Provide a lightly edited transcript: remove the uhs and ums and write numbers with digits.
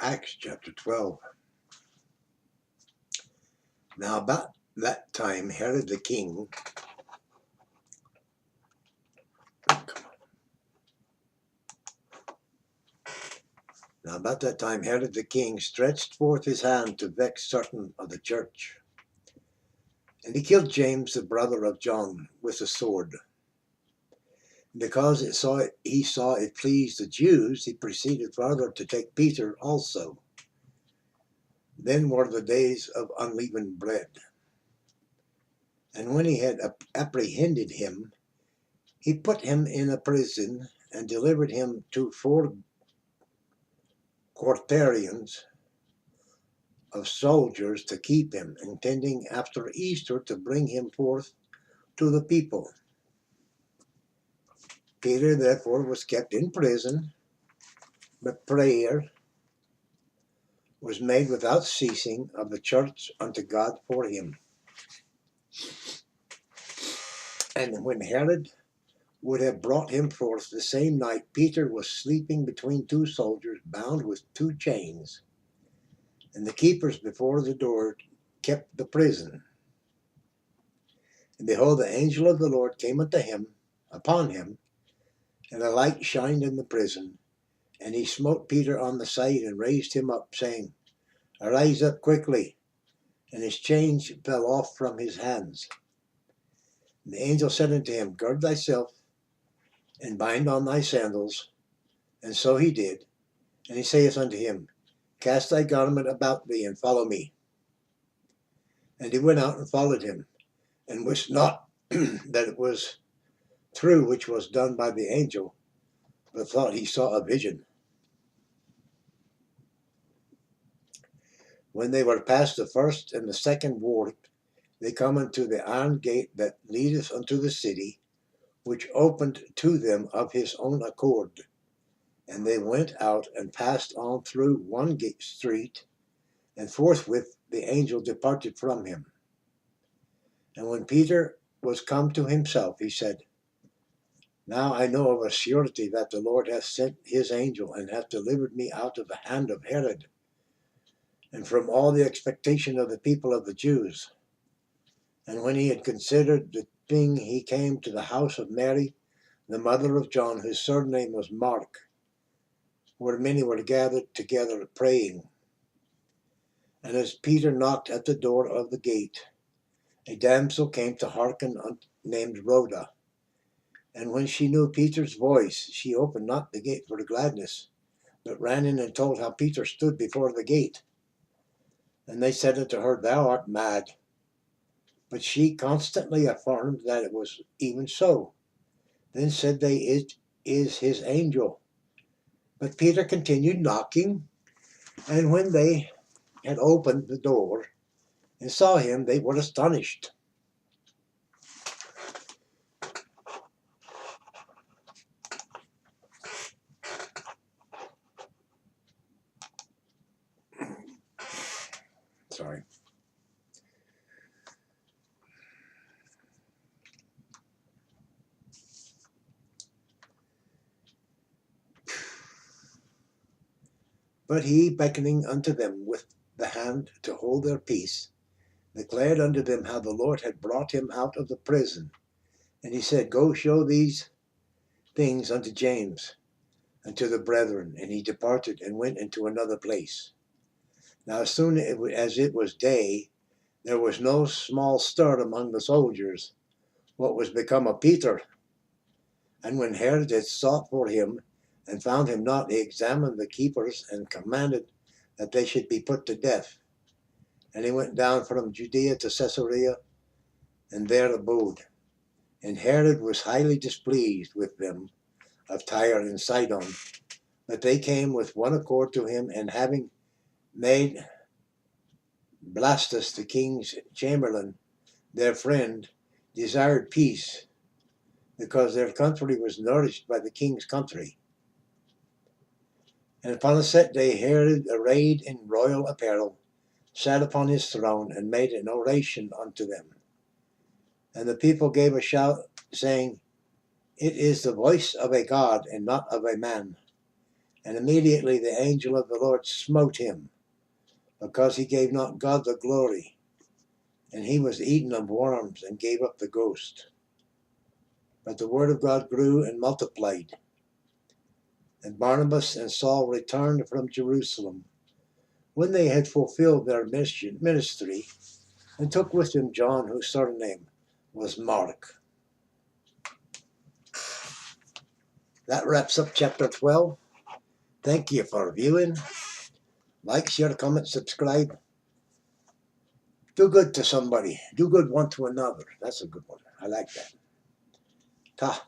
Acts chapter 12. Now about that time Herod the king stretched forth his hand to vex certain of the church. And he killed James, the brother of John, with a sword. Because he saw it pleased the Jews, he proceeded further to take Peter also. Then were the days of unleavened bread. And when he had apprehended him, he put him in a prison and delivered him to 4 quaternions of soldiers to keep him, intending after Easter to bring him forth to the people. Peter therefore was kept in prison, but prayer was made without ceasing of the church unto God for him. And when Herod would have brought him forth the same night, Peter was sleeping between 2 soldiers, bound with 2 chains. And the keepers before the door kept the prison. And behold, the angel of the Lord came upon him, and a light shined in the prison. And he smote Peter on the side and raised him up, saying, Arise up quickly. And his chains fell off from his hands. And the angel said unto him, Gird thyself, and bind on thy sandals. And so he did. And he saith unto him, Cast thy garment about thee, and follow me. And he went out and followed him, and wist not that it was true which was done by the angel, but thought he saw a vision. When they were past the first and the second ward, they come unto the iron gate that leadeth unto the city, which opened to them of his own accord. And they went out and passed on through one gate street, and forthwith the angel departed from him. And when Peter was come to himself, he said, Now I know of a surety that the Lord hath sent his angel, and hath delivered me out of the hand of Herod, and from all the expectation of the people of the Jews. And when he had considered the thing, he came to the house of Mary, the mother of John, whose surname was Mark, where many were gathered together praying. And as Peter knocked at the door of the gate, a damsel came to hearken, named Rhoda. And when she knew Peter's voice, she opened not the gate for gladness, but ran in and told how Peter stood before the gate. And they said unto her, Thou art mad. But she constantly affirmed that it was even so. Then said they, It is his angel. But Peter continued knocking, and when they had opened the door and saw him, they were astonished. Sorry. But he, beckoning unto them with the hand to hold their peace, declared unto them how the Lord had brought him out of the prison. And he said, Go show these things unto James and to the brethren. And he departed and went into another place. Now as soon as it was day, there was no small stir among the soldiers, what was become of Peter. And when Herod had sought for him, and found him not, he examined the keepers, and commanded that they should be put to death. And he went down from Judea to Caesarea, and there abode. And Herod was highly displeased with them of Tyre and Sidon, but they came with one accord to him, and having made Blastus the king's chamberlain their friend, desired peace, because their country was nourished by the king's country. And upon a set day Herod, arrayed in royal apparel, sat upon his throne, and made an oration unto them. And the people gave a shout, saying, It is the voice of a God, and not of a man. And immediately the angel of the Lord smote him, because he gave not God the glory, and he was eaten of worms and gave up the ghost. But the word of God grew and multiplied. And Barnabas and Saul returned from Jerusalem when they had fulfilled their ministry, and took with them John, whose surname was Mark. That wraps up chapter 12. Thank you for viewing. Like, share, comment, subscribe. Do good to somebody. Do good one to another. That's a good one. I like that. Ta.